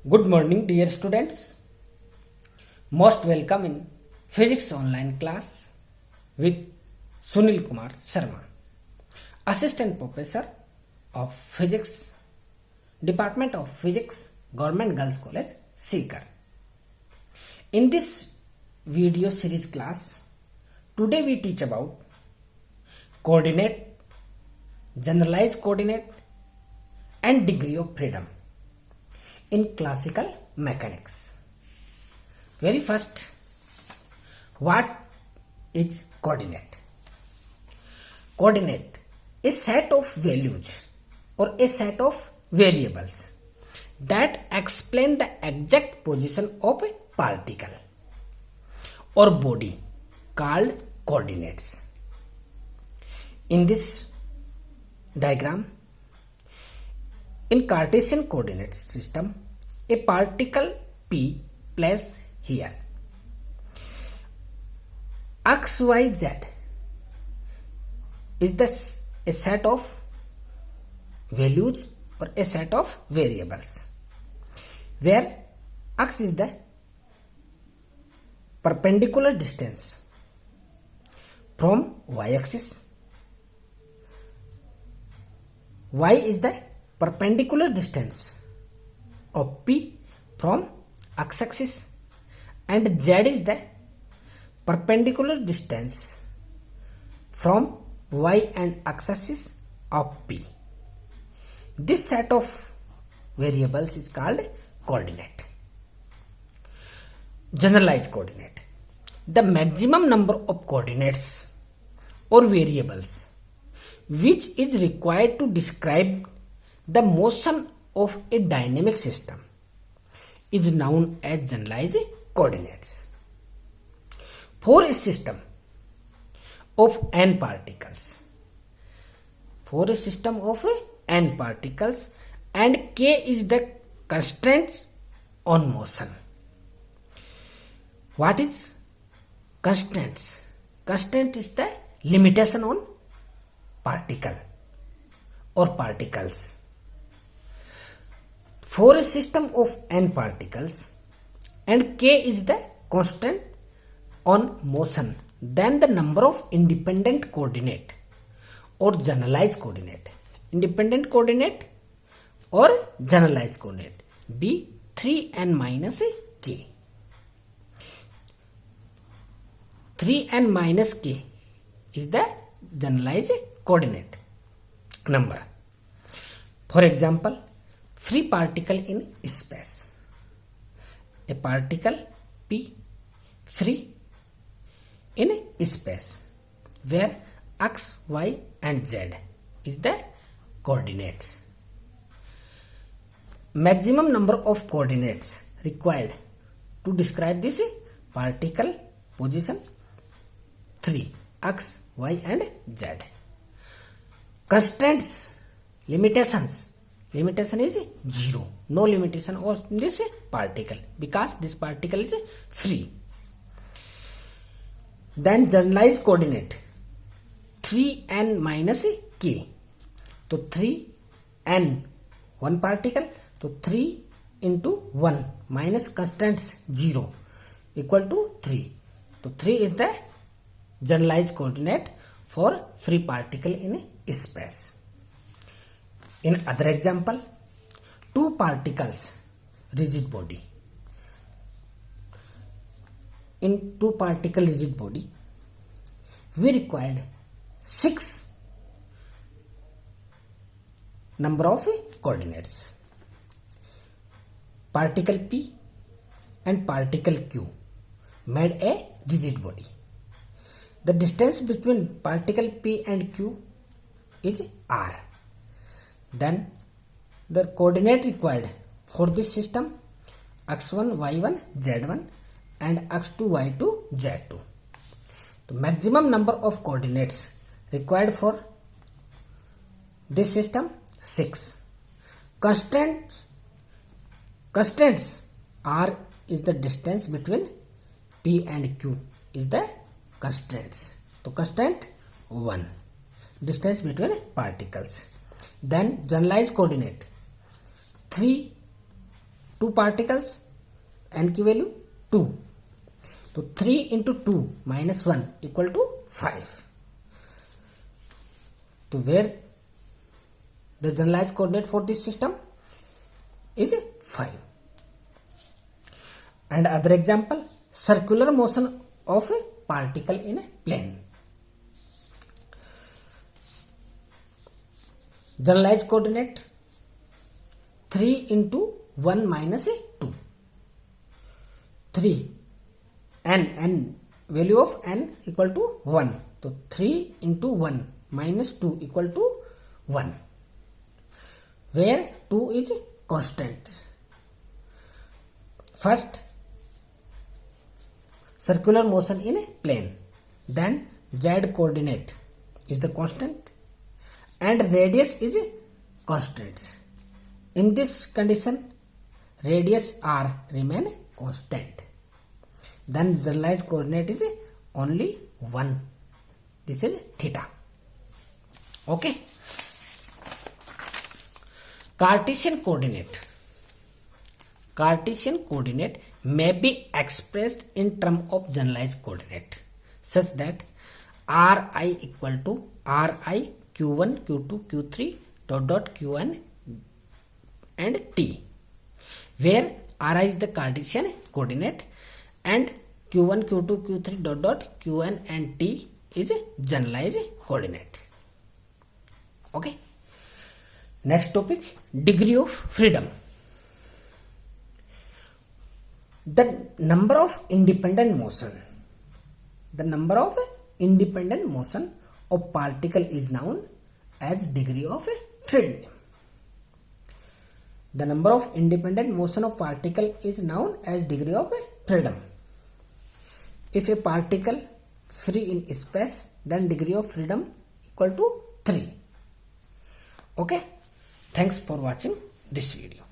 Good morning, dear students. Most welcome in Physics online class with Sunil Kumar Sharma, Assistant Professor of Physics, Department of Physics, Government Girls College, Sikar. In this video series class, today we teach about coordinate, generalized coordinate, and degree of freedom in classical mechanics. Very first, what is coordinate? Coordinate is a set of values or a set of variables that explain the exact position of a particle or body called coordinates. In this diagram, in Cartesian coordinate system, a particle P placed here. X, Y, Z is a set of values or a set of variables, where X is the perpendicular distance from y-axis, Y is the perpendicular distance of P from x-axis, and Z is the perpendicular distance from Y and x-axis of P. This set of variables is called coordinate. Generalized coordinate. The maximum number of coordinates or variables which is required to describe the motion of a dynamic system is known as generalized coordinates. For a system of n particles, and k is the constraints on motion. What is constraints? Constraint is the limitation on particle or particles. For a system of n particles and k is the constant on motion, then the number of independent coordinate or generalized coordinate, independent coordinate or generalized coordinate be 3n minus k. 3n minus k is the generalized coordinate number. For example, free particle in space. A particle P free in space where x, y and z is the coordinates. Maximum number of coordinates required to describe this particle position 3, x, y and z. Constraints, limitations. Limitation is 0. No limitation on this particle because this particle is free. Then generalized coordinate 3n minus k. So 3n, one particle. So 3 into 1 minus constraints 0 equal to 3. So 3 is the generalized coordinate for free particle in space. In other example, two particles rigid body. In two particle rigid body, we required 6 number of coordinates. Particle P and particle Q made a rigid body. The distance between particle P and Q is r. Then the coordinate required for this system x1, y1, z1 and x2, y2, z2. The maximum number of coordinates required for this system 6. Constraints r is the distance between P and Q is the constraints. So constraint 1, distance between particles. Then generalized coordinate 3 2 particles, n की value 2, तो 3 into 2 minus 1 equal to 5. तो where the generalized coordinate for this system is 5. And other example, circular motion of a particle in a plane. Generalized coordinate 3 into 1 minus 2. 3 n value of n equal to 1. तो 3 into 1 minus 2 equal to 1. Where 2 is constants. First, circular motion in a plane. Then z coordinate is the constant and radius is constants. In this condition, radius r remain constant. Then generalized coordinate is only 1. This is theta. Okay. Cartesian coordinate. Cartesian coordinate may be expressed in terms of generalized coordinate such that Ri equal to Ri q1 q2 q3 dot qn and t, where Ri is the Cartesian coordinate and q1 q2 q3 dot qn and t is a generalized coordinate. Okay. Next topic, degree of freedom. The number of independent motion. The number of independent motion of particle is known as degree of freedom. The number of independent motion of particle is known as degree of freedom. If a particle free in space, then degree of freedom equal to 3. Okay. Thanks for watching this video.